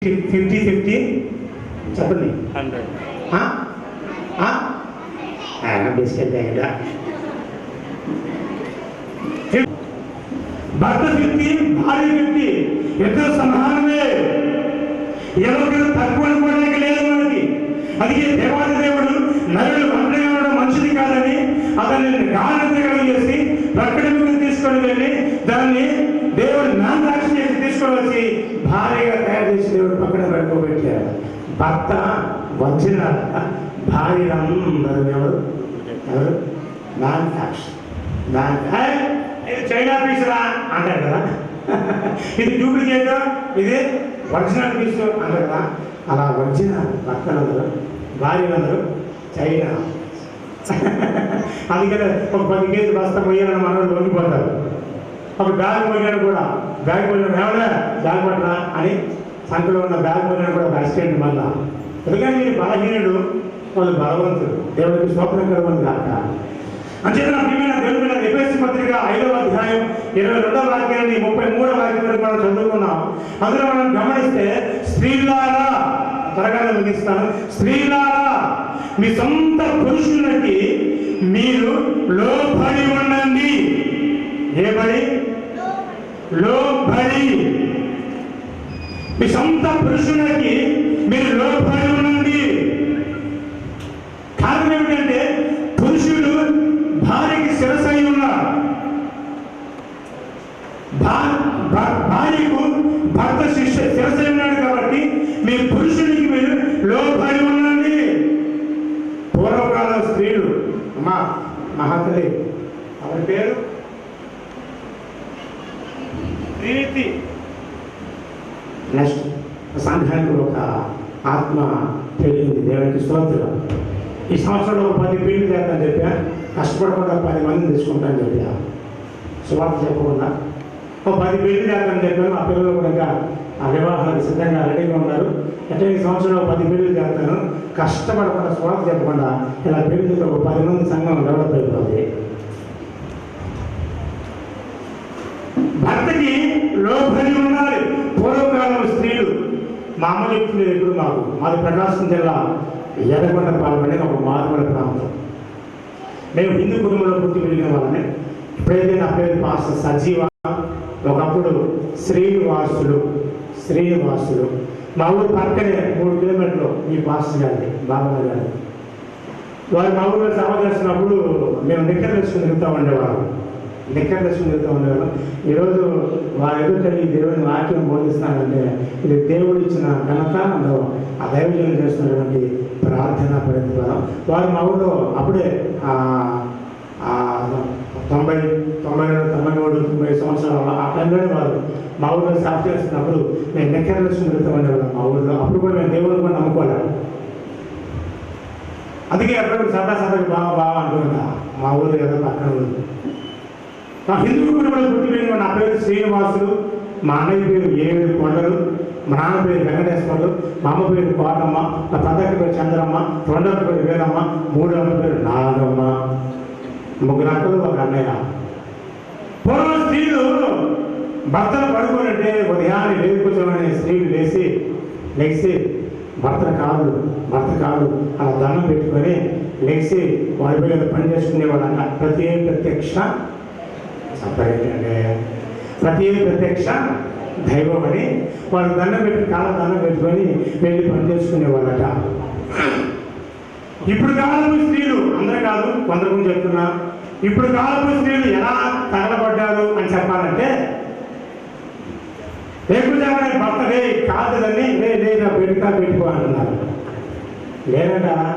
50-50 చెప్పండి. 100 బిస్కెట్ భర్త 50 భార్య 50 ఇద్దరు సమానమే. ఎవరు తక్కువ అనుకోవడానికి లేదు మనకి. అందుకే దేవాది దేవుడు నరుడు ఒంటరిగా ఉండడం మంచిది కాదని అతన్ని గానెత్తగలు చేసి ప్రకటనకు తీసుకొని వెళ్ళి దాన్ని దేవుడు నామసాక్షి చేసి తీసుకొని వచ్చి భార్యగా తయారు చేసి దేవుడు పక్కన పెట్టుకోబెట్టారు. భర్త వచ్చిన భార్య అందరూ ఎవరు ఎవరు నామసాక్షి. చైనా పీసురా అంటారు కదా, ఇది డూప్లికేట్, ఇది ఒరిజినల్ పీసు అంటారు కదా. అలా వచ్చిన భర్తలందరూ భార్యలందరూ చైనా. అందుకనే ఒక 10 కేజీ బస్తా పోయాలని మనోళ్ళు వంగిపోతారు. ఒక బ్యాగ్ పోయాడు కూడా, బ్యాగ్ పోయిన ఎవడా బ్యాగ్ పట్టరా అని సంఖ్యలో ఉన్న బ్యాగ్ పోయినాడు కూడా యాక్సిడెంట్ మళ్ళా. ఎందుకంటే మీరు బలహీనుడు, వాళ్ళు బలవంతుడు. దేవుడికి స్తోత్రం కలగదు కాక. అంచేత ప్రియమైన దేవుని ఎఫెసీ పత్రిక 5వ అధ్యాయం 22వ వాక్యాన్ని 33వ వాక్యం వరకు మనం చదువుకున్నాం. అందులో మనం గమనిస్తే, స్త్రీలారా, త్వరగా ముగిస్తాను, స్త్రీలారా మీ సొంత పురుషులకి మీరు లోబడి ఉండండి. ఏ బడి? లోబడి. మీ సొంత పురుషులకి మీరు లోబడి ఉండండి. కారణం ఏమిటంటే, పురుషుడు భార్యకి శిరసై ఉన్నారు. భార్యకు భర్త శిరసై ఉన్నాడు కాబట్టి మీ పురుషుడికి మీరు లోబడి ఉండండి. పూర్వకాలం స్త్రీలు, అమ్మా మహాతల్లి ఆవిడ పేరు ప్రీతి. నెక్స్ట్ సంఘానికి ఒక ఆత్మ పెరిగింది. దేవునికి స్తోత్రం. ఈ సంవత్సరంలో 10 పెళ్లి చేద్దామని చెప్పా, కష్టపడకుండా 10 మందిని తీసుకుంటానని చెప్పా, సువార్త చెప్పకుండా ఒక 10 పెళ్లి చేద్దామని చెప్పాను. ఆ పిల్లలు కూడా ఇంకా ఆ వివాహానికి సిద్ధంగా రెడీగా ఉన్నారు. అంటే ఈ సంవత్సరంలో 10 పెళ్లి చేస్తాను, కష్టపడకుండా సువార్త చెప్పకుండా ఇలా పెళ్లి చేస్తే ఒక 10 మంది సంఘం డెవలప్ అయిపోతుంది. భర్తకి లోబడి ఉండాలి. పూర్వకాలం స్త్రీలు, మా అమ్మ చెప్తుంది ఎప్పుడు మాది ప్రకాశం జిల్లా ఎర్రగొండపాలెం అనేది ఒక మారుమూల ప్రాంతం. మేము హిందూ కుటుంబంలో పుట్టి పెరిగిన వాళ్ళని. ఇప్పుడైతే నా పేరు పాస్టర్ సజీవ. ఒకప్పుడు శ్రీనివాసులు మా ఊరు పక్కనే 3 కిలోమీటర్లు ఈ పాస్టర్ గారి బాబమ్మ గారు. వారు మా ఊరిలో సేవ చేస్తున్నప్పుడు మేము నిక్కర్ వేసుకుని తిరుగుతూ ఉండేవాళ్ళం. ఈరోజు వారు ఎదుటని దేవుని వాక్యం బోధిస్తున్నారంటే ఇది దేవుడు ఇచ్చిన ఘనత, ఆ దైవజనం చేస్తున్నటువంటి ప్రార్థన ప్రతిఫలం. వారు మా ఊళ్ళో అప్పుడే 90 సంవత్సరాలు ఆ టైంలోనే వారు మా ఊళ్ళో స్టార్ట్ చేస్తున్నప్పుడు మేము నెక్కరలక్ష్మి వెళ్తూ ఉండేవాళ్ళం మా ఊళ్ళో. అప్పుడు కూడా మేము దేవుని కూడా నమ్ముకోలేము. అందుకే ఎప్పుడు సరదాకి బాగా అంటున్నా మా ఊరు ఏదో పక్కన ఊరు. మా హిందూ కుటుంబంలో పుట్టిన నా పేరు శ్రీనివాసులు, మా అన్నయ్య పేరు 7 కొండలు, మా నాన్న పేరు వెంకటేశ్వర్లు, మా అమ్మ పేరు కోటమ్మ, నా పెద్దక్క పేరు చంద్రమ్మ, రెండవ పేరు వీరమ్మ, మూడవ పేరు నాగమ్మ, 3 అక్కలు 1 అన్నయ్య. పూర్వం స్త్రీలు భర్తలు పడుకోనంటే ఉదయాన్నే లేకపోతే స్త్రీలు లేచి భర్త కాదు అలా దండం పెట్టుకొని లేచి వారి పేరు పని చేసుకునేవాళ్ళంట. ప్రతి ప్రత్యక్ష దైవం అని వాళ్ళు దండం పెట్టుకొని వెళ్ళి పని చేసుకునేవాళ్ళట. ఇప్పుడు కాలపు స్త్రీలు, అందరూ కాదు కొందరు గురించి చెప్తున్నా, ఇప్పుడు కాలపు స్త్రీలు ఎలా తగలబడ్డారు అని చెప్పాలంటే, లేకపోతే భర్త కాదని లేదా పెట్టుకో అంటున్నారు. లేదంటారా?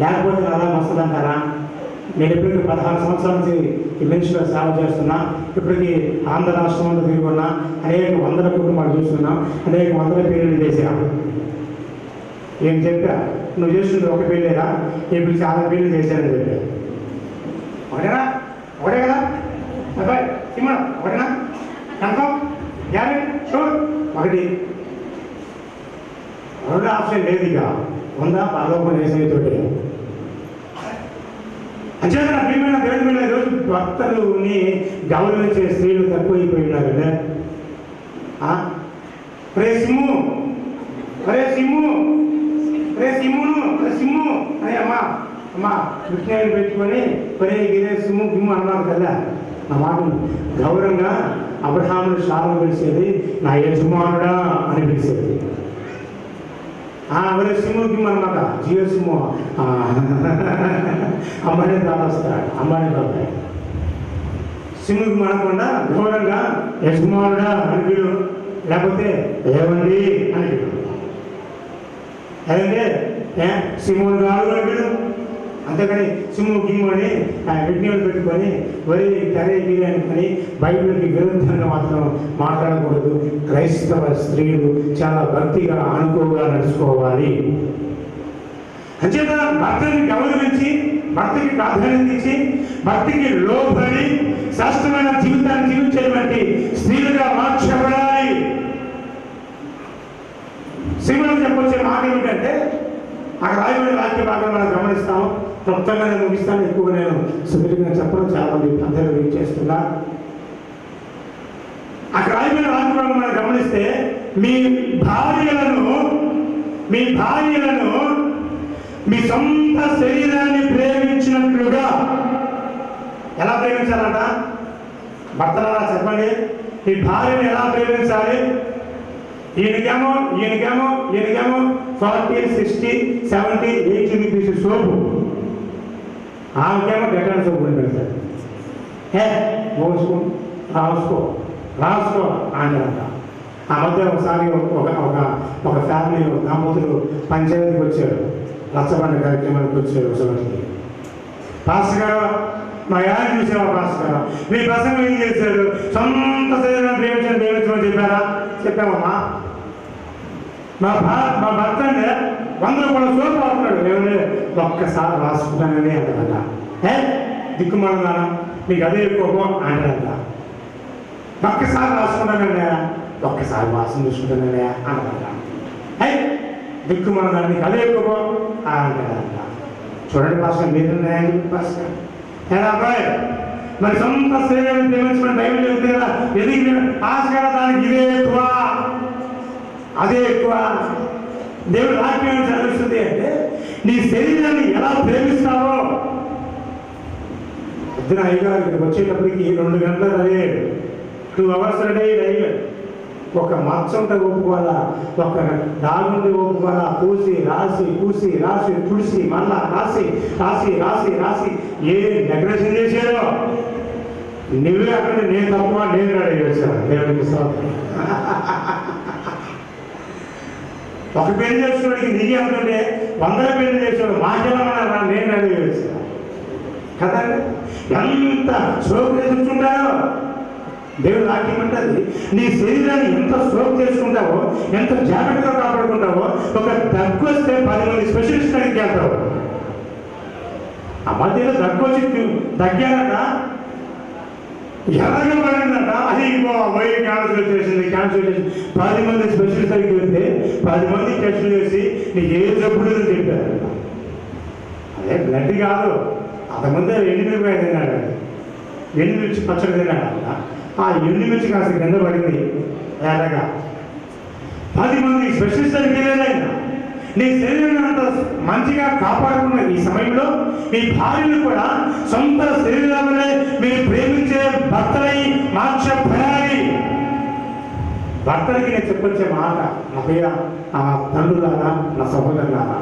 లేకపోతే అలా వస్తుందంటారా? నేను ఇప్పటికీ 16 సంవత్సరాల నుంచి ఈ మినిస్ట్రీలో సేవ చేస్తున్నా. ఇప్పటికీ ఆంధ్ర రాష్ట్రంలో తిరుగున్నా, అనేక 100 కుటుంబాలు చూస్తున్నాం, అనేక 100 పెళ్ళిళ్ళు చేశాం. ఏం చెప్పా? నువ్వు చేస్తుంది ఒక పెళ్ళేరా, ఇప్పుడు చాలా పెళ్ళి చేశానని చెప్పా. ఒకటే కదా అబ్బాయి సినిమా, ఒకటేనా? Confirm, guarantee, sure. ఒకటి, 2 ఆప్షన్ లేదు. ఇక ఉందా? పరలోకం వేసేతోటి. అంచేత ప్రియమైన దేవుని మీద ఈరోజు భర్తలుని గౌరవించే స్త్రీలు తక్కువైపోయినారండి. రే సిమ్ము, రే సిమ్ము, రే సిమ్మును, రే సిమ్ము అని అమ్మా కృష్ణాన్ని పెట్టుకొని ఒరే గిరే సిమ్ము గిమ్ము అన్నారు కదా. నా మాట గౌరవంగా అబ్రహామును శాలను పిలిచేది నా యజమానుడా అని పిలిచేది. ఒరే సిమ్ము గిమ్ము అన్నమాట జియో సిమ్ము అమ్మాయిని దాస్తాడు, అమ్మాయిని దాస్తాడు. సిమ్ముకి మనకుండా గౌరవంగా యజమానుడా అని పిలు, లేకపోతే ఏమండి అని పిలు. అదంటే సిమ్ముడు గారు అని పిలు. అంతేకాని సిమ్ము గిమ్ము అని విజ్ఞానం పెట్టుకొని వరి కరే గిరి అనుకొని బైబిల్కి విరుద్ధంగా మాత్రం మాట్లాడకూడదు. క్రైస్తవ స్త్రీలు చాలా భక్తిగా అనుకోగా నడుచుకోవాలి. అంచేత భర్తని గౌరవించి, భర్తకి ప్రాధాన్యత ఇచ్చి, భర్తకి లోబడి శాస్త్రమైన జీవితాన్ని జీవించేటువంటి స్త్రీలుగా మార్చబడాలి. శ్రీమణం చెప్పొచ్చే మాట ఏమిటంటే, అక్కడ రాయబడిన వాక్య భాగం మనం గమనిస్తాము. క్లుప్తంగా నేను ముగిస్తాను, ఎక్కువ నేను సుదీర్ఘంగా చెప్పడం చాలా మంది అందరూ వెయిట్ చేస్తున్నా. అక్కడ రాయబడిన వాక్య భాగం మనం గమనిస్తే, మీ భార్యలను మీ సొంత శరీరాన్ని ప్రేమించినట్లుగా ఎలా ప్రేమించాలంట? భర్తలారా చెప్పండి, మీ భార్యను ఎలా ప్రేమించాలి? ఈయనకేమో 40, 60, 70, 80 రూపీస్ సోపు, ఆమెకేమో గట్టాల సోపు కొని పెడతాడు. రాసుకో అంటారంట. ఆ మధ్య ఒకసారి ఒక ఫ్యామిలీ దంపతులు పంచాయతీకి వచ్చారు, రచ్చబండ కార్యక్రమానికి వచ్చారు. ఒకసారికి పాస్టర్ గారు, మా యాడ్ చూసావా పాస్టర్ గారు, మీ ప్రసంగం ఏం చేశారు? సొంత శరీరాన్ని ప్రేమించమని చెప్పారా? చెప్పామమ్మా. మా భర్త అంటే 100 రూపాయల సోపు అవుతున్నాడు, ఏమన్నా ఒక్కసారి రాసుకుంటానని అంటారంట. దిక్కుమాలన్నా మీకు అదే ఎక్కువ అంటారంట. ఒక్కసారి రాసుకుంటానన్నా, ఒక్కసారి వాసన చూసుకుంటానన్నా అంటారంట. దిక్కుమాలన్నా మీకు అదే ఎక్కువ అంటారంట. చూడండి పాస్టర్, మీరు పాస్టర్ ఎలా అబ్బాయి, మరి సొంత శరీరాన్ని ప్రేమించమని బైబిల్ చెబుతుంది కదా. ఎదిగి ఆస్కారం దానికి ఇదే ఎక్కువ, అదే ఎక్కువ. దేవుడు వాక్యం చదివిస్తుంది అంటే, నీ శరీరాన్ని ఎలా ప్రేమిస్తావో. పొద్దున అయ్యగారు ఇక్కడికి వచ్చేటప్పటికి 2 గంటలు అయ్యాడు. 2 hours అయ్యాడు. ఒక మచ్చంట ఒప్పుకోవాలా, ఒక దాగుండి ఒప్పుకోవాలా, పూసి రాసి తుడిసి మళ్ళా రాసి ఏ నెగ్లెక్షన్ చేశాడో. నువ్వే అక్కడ నేను తప్ప నేను రెడీ చేశాను. దేవుడికి ఒక పెళ్లి చేస్తున్నాడికి నీ అనుకుంటే 100 పెళ్లి చేసాడు, మాకెలా నేను రెడీ చేశాను కదా. ఎంత స్లోప్ చేసుకుంటారో దేవుడు వాక్యం అంటది. నీ శరీరాన్ని ఎంత స్లోప్ చేసుకుంటావో, ఎంత జాగ్రత్తగా కాపాడుకుంటావో, ఒక దగ్గు వస్తే 10 మంది స్పెషలిస్ట్ అడిగి వెళ్తావు. ఆ మధ్యలో దగ్గు వచ్చి తగ్గారట, ఎలాగ పడిందంట, అది క్యాన్సర్ వచ్చేసింది. 10 మంది స్పెషలిస్ట్ అడిగి వెళ్తే 10 మంది టెస్టులు చేసి నీకు ఏ జబ్బు లేదని చెప్పారంట. అదే బ్లడ్ కాదు, అంతకుముందే ఎండుమిరపకాయ తిన్నాడు, ఎండుమిర్చి పచ్చడి తిన్నాడంట. ఆ ఎండుమిర్చి కాస్త కింద పడింది ఎలాగా. 10 మంది స్పెషలిస్ట్ అడిగి వెళ్ళాలైనా నీ శరీరాన్ని అంత మంచిగా కాపాడుకున్న ఈ సమయంలో మీ భార్యను కూడా సొంత శరీరాలనే మీరు ప్రేమించే భర్తలై మార్చబడాలి. భర్తలకి నేను చెప్పొచ్చే మాట, నా ప్రియ తండ్రులారా, నా సహోదరులారా,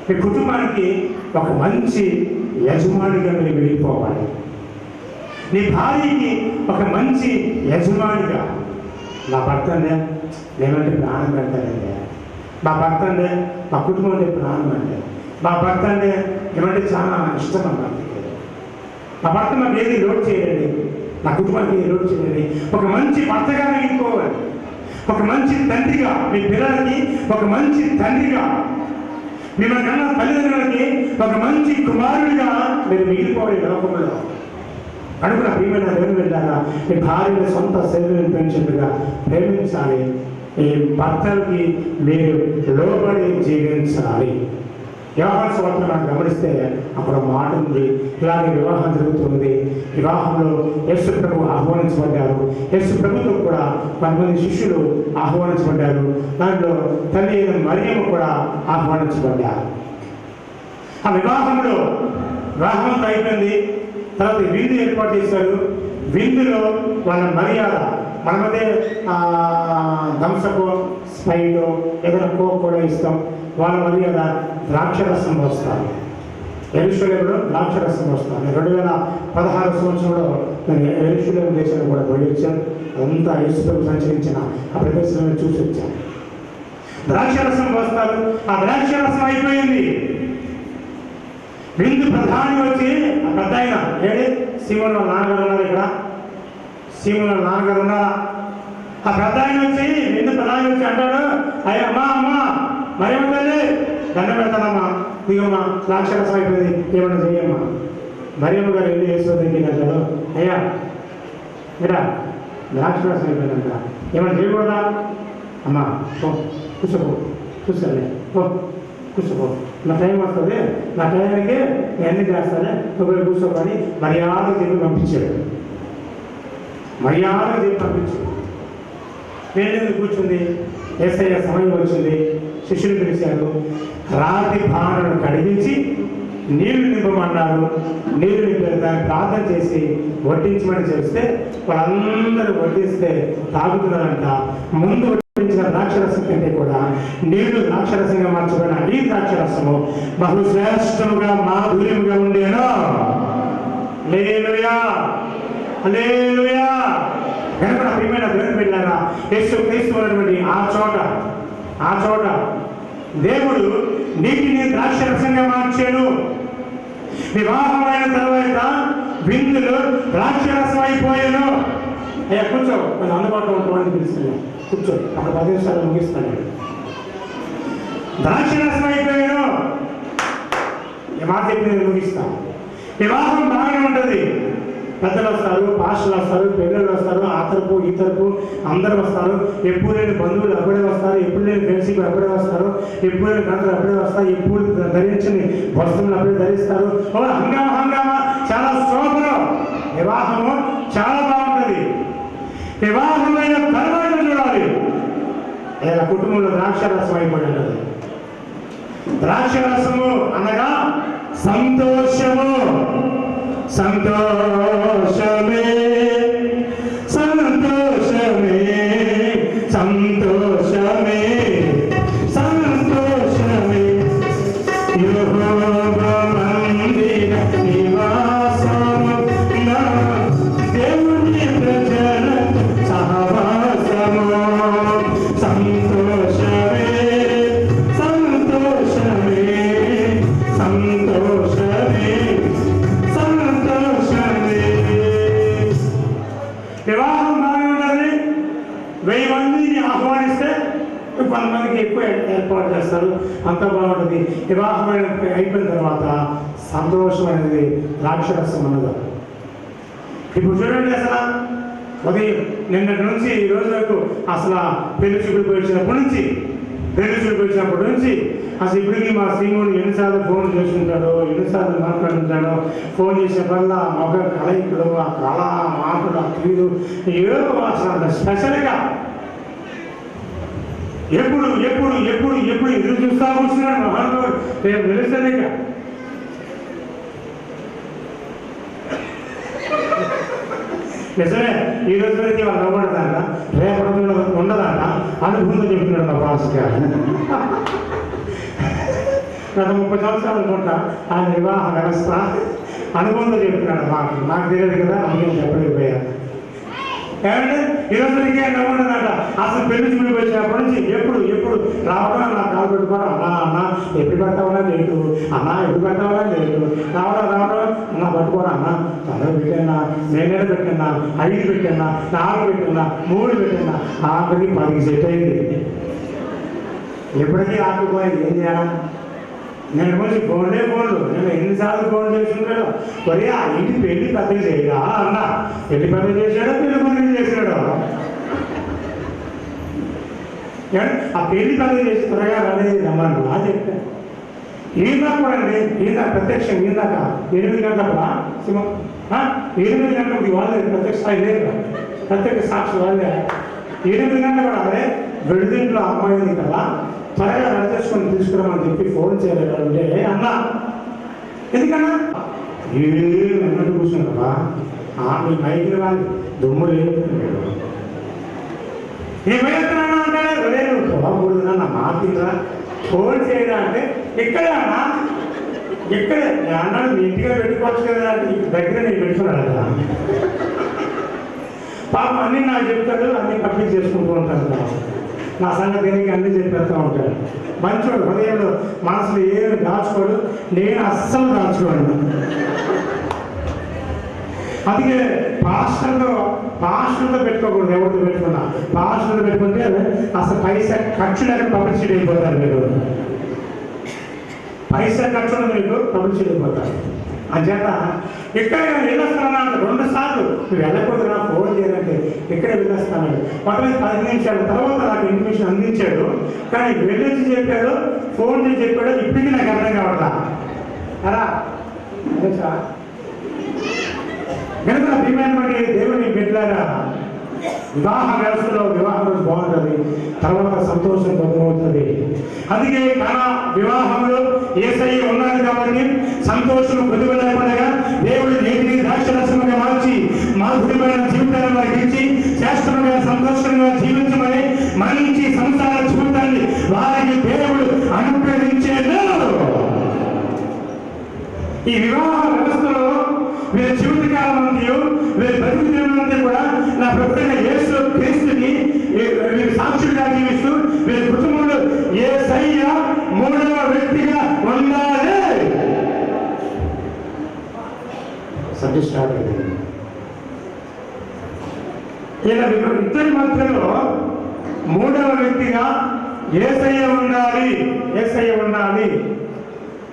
మీ కుటుంబానికి ఒక మంచి యజమానిగా మీరు వెళ్ళిపోవాలి. నీ భార్యకి ఒక మంచి యజమానిగా, నా భర్త అంటే నేనంటే ప్రాణం పెడతానండి, మా భర్త అంటే మా కుటుంబం అంటే ప్రాణం అంటే, మా భర్త అంటే ఏమంటే చాలా ఇష్టం అన్నమాట. మా భర్త మాకు ఏది లోడ్ చేయండి, నా కుటుంబానికి ఏది లోడ్ చేయండి. ఒక మంచి భర్తగా మిగిలిపోవాలి, ఒక మంచి తండ్రిగా, మీ పిల్లలకి ఒక మంచి తండ్రిగా, మిమ్మల్ని కన్నా తల్లిదండ్రులకి ఒక మంచి కుమారుడిగా మీరు మిగిలిపోవాలి లోకంలో. అడుగున ప్రియమైన దేవుని వెళ్ళారా, మీ భార్యని సొంత శరీరాన్ని పెంచినట్టుగా ప్రేమించాలి. ఈ భర్తలకి మీరు లోబడి జీవించాలి. యోహాను సువార్త మనం గమనిస్తే అక్కడ మాట ఉంది, ఇలాగే వివాహం జరుగుతుంది. వివాహంలో యేసు ప్రభు ఆహ్వానించబడ్డారు. యేసు ప్రభుతో కూడా కొంతమంది శిష్యులు ఆహ్వానించబడ్డారు. దాంట్లో తల్లి అయిన మరియమ్మ కూడా ఆహ్వానించబడ్డారు. ఆ వివాహంలో వివాహం అయిపోయింది. తర్వాత విందు ఏర్పాటు చేశారు. విందులో వాళ్ళ మర్యాద మనమదే థమ్సప్, స్ప్రైట్, ఏదైనా కోక్ కూడా ఇస్తాం. వాళ్ళ మర్యాద ద్రాక్షరసం పోస్తారు. యెరూషలేములో ద్రాక్షరసం పోస్తారు. 2016 సంవత్సరంలో నేను యెరూషలేము దేశాన్ని కూడా పోయి వచ్చాను. అంతా యేసుప్రభు సంచరించిన ఆ ప్రదేశంలో చూసి వచ్చాను. ద్రాక్షరసం పోస్తారు. ఆ ద్రాక్షరసం అయిపోయింది. విందు ప్రధాని వచ్చి ఆ పెద్ద ఆయన ఏడి సీమోను నాన్నగారు ఉన్నారు. ఇక్కడ సీమోను నాన్నగారు ఉన్నారా? ఆ పెద్ద ఆయన వచ్చి విందు ప్రధాని వచ్చి అంటాడు, అయ్యా అమ్మా మరేమో తల్లి దండం పెడతానమ్మా, దిగమ్మా, ద్రాక్షరసం అయిపోయింది, ఏమన్నా చెయ్యమ్మా. మరియమ్మ గారు వెళ్ళి యేసు దగ్గరికి అంటాడు, అయ్యా మీరా ద్రాక్షరసం అయిపోయిందంట, ఏమన్నా చేయకూడదా? అమ్మా కూర్చోపో, చూసుకోలే కూర్చోపో, నా టైం వస్తుంది, నా టైంకి నేను అన్ని చేస్తానే, నువ్వు కూర్చోకొని మర్యాద చెప్పి పంపించాడు. మర్యాద చెప్పి పంపించాడు. నేను కూర్చుంది. యేసయ్య సమయం వచ్చింది. శిష్యులు పిలిచారు. రాతి భావనను కడిగించి నీళ్లు నింపమన్నారు. నీళ్లు నింపారు. దాన్ని ప్రార్థన చేసి వడ్డించమని చేస్తే వాళ్ళందరూ వడ్డిస్తే తాగుతున్నారంట. ముందు వడ్డించిన ద్రాక్షరసం కంటే కూడా నీళ్లు ద్రాక్షరసంగా మార్చబడిన ఈ ద్రాక్షరసము బహుశ్రేష్టముగా మాధుర్యముగా ఉండేను. హల్లెలూయా, హల్లెలూయా. కనుక ప్రియమైన దేవుని బిడ్డలారా, యేసు క్రీస్తు ఉన్నటువంటి ఆ చోట దేవుడు నీటిని ద్రాక్షరసంగా మార్చాడు. వివాహమైన తర్వాత విందులు ద్రాక్షరసం అయిపోయాను. అయ్యా కూర్చో, నేను అందుబాటులో ఉంటామని పిలుస్తున్నాను, కూర్చో, అక్కడ 10 నిమిషాలు ముగిస్తాను. ద్రాక్షరసం అయిపోయాను. ఈ మాట చెప్పి నేను ముగిస్తాను. వివాహం బాగానే ఉంటుంది. పెద్దలు వస్తారు, పాస్టర్లు వస్తారు, పెళ్ళిళ్ళు వస్తారు, ఆ తరపు ఈ తరపు అందరూ వస్తారు. ఎప్పుడు లేని బంధువులు అప్పుడే వస్తారు, ఎప్పుడు లేని ఫ్రెండ్షిప్ అప్పుడే వస్తారు, ఎప్పుడు లేని గంటలు అప్పుడే వస్తారు, ఎప్పుడు ధరించని వస్తువులు అప్పుడే ధరిస్తారు. హంగామా చాలా శోభనం. వివాహము చాలా బాగుంటుంది. వివాహమైన తర్వాత చూడాలి ఇలా కుటుంబంలో ద్రాక్షరసం అయిపోయినది. ద్రాక్షరసము అనగా సంతోషము. సంతోషమే సంతోషమే సంతోషమే సంతోషమే యెహోవా మందిర నివాసము నా దేవుని ప్రజలతో సహవాసము. సంతోషమే సంతోషమే సంతోషమే వివాహం బాగా ఉండాలి. 1000 మందిని ఆహ్వానిస్తే కొంతమందికి ఎక్కువ ఏర్పాటు చేస్తారు, అంతా బాగుంటుంది. వివాహం అయిపోయిన తర్వాత సంతోషం అనేది ద్రాక్షరసం అన్నది. ఇప్పుడు చూడండి, అసలు ఉదయం నిన్నటి నుంచి ఈ రోజు వరకు అసలు పెళ్లి చూపులు వచ్చినప్పటి నుంచి అసలు ఇప్పటికీ మా శ్రీమోని ఎన్నిసార్లు ఫోన్ చేసుకుంటాడో, ఎన్నిసార్లు మాట్లాడుతుంటాడో. ఫోన్ చేసేపల్లా మగ కలయికలు, ఆ కళ, మాటలు, ఆ తీరు ఏదో అసలు స్పెషల్గా ఎప్పుడు ఎప్పుడు ఎప్పుడు ఎప్పుడు ఎదురు చూస్తా కూర్చున్నాడు మహానుభావుడు. రేపు తెలుస్తుంది. ఇక నిజమే, ఈ రోజు వరకు వాళ్ళు నవ్వడదంట, రేపటి ఉండదంట. అనుభూతి చెప్తున్నాడు మా పాస్ గారు. గత 30 సంవత్సరాలు అనుకుంటా ఆయన వివాహ వ్యవస్థ అనుభవంతో చెప్తున్నాడు. నాకు తెలియదు కదా, అందుకే చెప్పలేకపోయాను. ఏమంటే ఈరోజు నవ్వుండదంట. అసలు పెళ్లి చూపులు వచ్చినప్పటి నుంచి ఎప్పుడు ఎప్పుడు రావడం, నా కాలు పెట్టుకోవడం, అన్నా ఎప్పుడు పెట్టావనా లేదు, అన్నా ఎప్పుడు పెట్టావనా లేదు, రావడం అన్నా పట్టుకోరా, అన్నా చదువు పెట్టానా, నేనే పెట్టినా, 5 పెట్టినా, 4 పెట్టినా, 3 పెట్టినా, ఆఖరికి 10కి సెట్ అయింది. ఎప్పటికీ ఆగిపోయింది. ఏం చేయాలా? నేను కొంచెం ఫోన్లు నేను ఎన్నిసార్లు ఫోన్ చేసుకుంటాడు. మరి ఆ ఇంటి పెళ్లి పెద్దలు చేయరా అన్నా. పెళ్లి పెద్దలు చేశాడో పెళ్లి కొడుకు చేశాడో. ఆ పెళ్లి పెద్దలు చేసి త్వరగా అనేది రమ్మను అని చెప్పాను. ఈయన కూడా అండి, ఈయన ప్రత్యక్షం ఈయనక 8 గంటల సింహం 8 గంటలకు వాళ్ళే ప్రత్యక్ష స్థాయి లేదు, ప్రత్యక్ష సాక్షి వాళ్ళే 8 గంటల కూడా అదే విడిదింట్లో అమ్మాయింది కదా త్వరగా రద్దు చేసుకొని తీసుకురామని చెప్పి ఫోన్ చేయలేదంటే అన్నా ఎందుకన్నా ఏమన్నట్టు కూర్చున్నావా మీ మైకి వాళ్ళు దుమ్ము లేదు ఏమైనా అంటాడే లేదు బాబుడునా నా మాటిరా ఫోన్ చేయడా అంటే ఎక్కడన్నా ఎక్కడ అన్నాడు మీ ఇంటిగా పెట్టుకోవచ్చు కదా అంటే దగ్గర నేను పెట్టుకున్నాడు కదా పాప అన్నీ నాకు చెప్తాడు, అన్నీ కంప్లీట్ చేసుకుంటూ ఉంటాను నా సంగతి దేనికి అన్నీ చెప్పేస్తూ ఉంటాడు. మంచోడు హృదయంలో మనసులో ఏమి దాచుకోడు, నేను అస్సలు దాచుకోండి. అందుకే పాస్టర్తో పెట్టుకోకూడదు, ఎవరితో పెట్టుకున్నా పాస్టర్తో పెట్టుకుంటే అసలు పైసా ఖర్చు లేక పబ్లిసిటీ అయిపోతారు మీరు, పైసా ఖర్చు మీకు పబ్లిసిటీ అయిపోతారు. అంచేత ఇక్కడ వెళ్ళొస్తానా అంటే 2 సార్లు నువ్వు వెళ్ళకూడదు నా ఫోన్ చేయాలంటే ఇక్కడే వెళ్ళొస్తాను మొత్తం 10 నిమిషాల తర్వాత నాకు ఇన్ఫర్మేషన్ అందించాడు, కానీ వెళ్ళొచ్చి చెప్పాడు ఫోన్ చేసి చెప్పాడు ఇప్పటికీ నాకు అర్థం కావట్లా అలా అదే సార్. కనుక భీమైనటువంటి దేవుని బిడ్డలారా వివాహ వ్యవస్థలో వివాహం రోజు బాగుంటుంది, తర్వాత సంతోషం పొందవుతుంది. అందుకే మన వివాహంలో యేసయ్య ఉన్నాడు కాబట్టి సంతోషం పొందుకోలేకుండా దేవుడి నీటిని ద్రాక్షరసముగా మార్చి మాధుర్యమైన జీవితాన్ని మనకి ఇచ్చి శ్రేష్టంగా సంతోషంగా జీవించమని మంచి సంసార జీవితాన్ని వారికి దేవుడు అనుగ్రహించేది. ఈ వివాహ వ్యవస్థలో వీరి జీవితకాలం అంతా వీరి బతుకు జీవనంతా కూడా నా ప్రభుత్వ యేసు క్రీస్తుని వీరి సాక్షులుగా జీవిస్తూ వీరి కుటుంబంలో యేసయ్య 3వ వ్యక్తిగా ఉండాలి. సబ్జెక్ట్ స్టార్ట్ అయింది. ఇలా ఇద్దరి మధ్యలో 3వ వ్యక్తిగా యేసయ్య ఉండాలి, యేసయ్య ఉండాలి.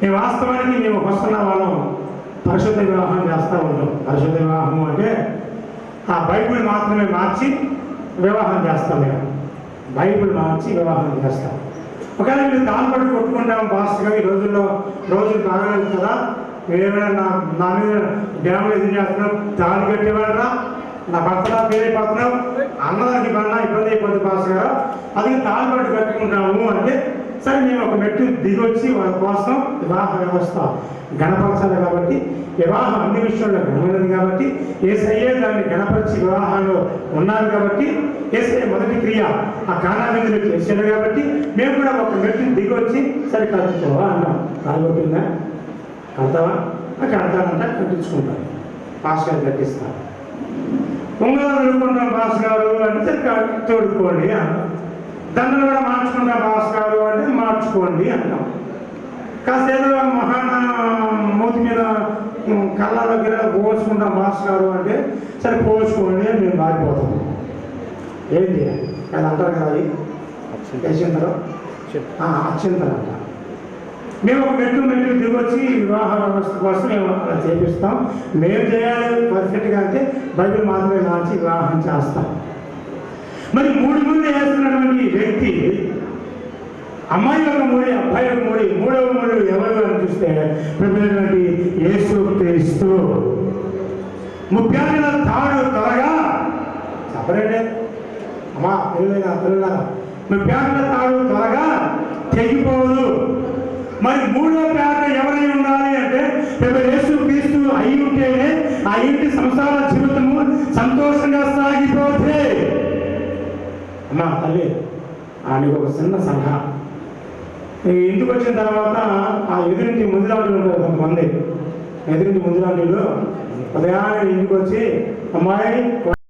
ఈ వాస్తవానికి మేము వస్తున్న వాళ్ళం పరిశుద్ధ వివాహం చేస్తూ ఉంటాం. పరిశుద్ధ వివాహం అంటే ఆ బైబిల్ మాత్రమే మార్చి వివాహం చేస్తాం, మేము బైబిల్ మార్చి వివాహం చేస్తాం. ఒకవేళ మీరు దానిపడి కొట్టుకుంటాం ఫాస్ట్గా ఈ రోజుల్లో రోజులు బాగలేదు కదా, ఏమైనా నా మీద డ్యాములు ఎదురు చేస్తున్నాం, దాడి కట్టేవాడరా నా భర్తలా పేరైపోతున్నాం అన్నదానికి పడినా ఇబ్బంది అయిపోతుంది పాస్ గారు, అది దానిపడి కట్టుకుంటాము అంటే సరే మేము ఒక మెట్టు దిగొచ్చి వాళ్ళ కోసం వివాహ వ్యవస్థ గణపరచాలి కాబట్టి వివాహం అన్ని విషయంలో ఘనమైనది కాబట్టి యేసయ్యే దాన్ని గణపరిచి వివాహాల్లో ఉన్నారు కాబట్టి యేసయ్య మొదటి క్రియ ఆ కానావిందులు చేశాడు కాబట్టి మేము కూడా ఒక మెట్టు దిగొచ్చి సరే కట్టుకోవా అన్నాం. కాలుతుందా కడతావా కడతానంట కట్టించుకుంటాం, పాస్ గారు కట్టిస్తారు. ఉంగరాలు అనుకుంటాం పాస్ గారు అంటే తోడుకోండి అన్నాం. దండలు కూడా మార్చుకుంటాం పాస్ గారు అంటే మార్చుకోండి అన్నాం. కాసేదో మూతి మీద కళ్ళలో గిళ్ళలో పోసుకుంటాం పాస్ గారు అంటే సరే పోసుకోండి అని మేము మారిపోతాం. ఏంటి అది అంటారు కదా, అది వేసిందరో అచ్చింతరంట. మేము ఒక మెట్టు దిగొచ్చి వివాహ వ్యవస్థ కోసం మేము అలా చేపిస్తాం. మేము చేయాలి పర్ఫెక్ట్గా అంటే బైబిల్ మాత్రమే మార్చి వివాహం చేస్తాం. మరి 3 మంది వేస్తున్నటువంటి వ్యక్తి అమ్మాయి ఒక మూడి అబ్బాయి ఒక మూడి, 3వ మూడు ఎవరు అని చూస్తే ప్రభువైనటువంటి యేసు క్రీస్తు. 30 తాడు త్వరగా చెప్పరండి అమ్మా పిల్లల 30 తాడు త్వరగా తెగిపోదు. మరి 3వ పేట ఎవరై ఉండాలి అంటే యేసు క్రీస్తు అయి ఉంటేనే ఆ ఇంటి సంసార జీవితము సంతోషంగా సాగిపోతే. అమ్మా తల్లి నీకు ఒక చిన్న సలహా, ఇంటికి వచ్చిన తర్వాత ఆ ఎదురింటి ముందులాంటి ఉంటారు కొంతమంది, ఎదురింటి ముందులాంటిలో ఉదయాన్నే ఇంటికి వచ్చి అమ్మాయి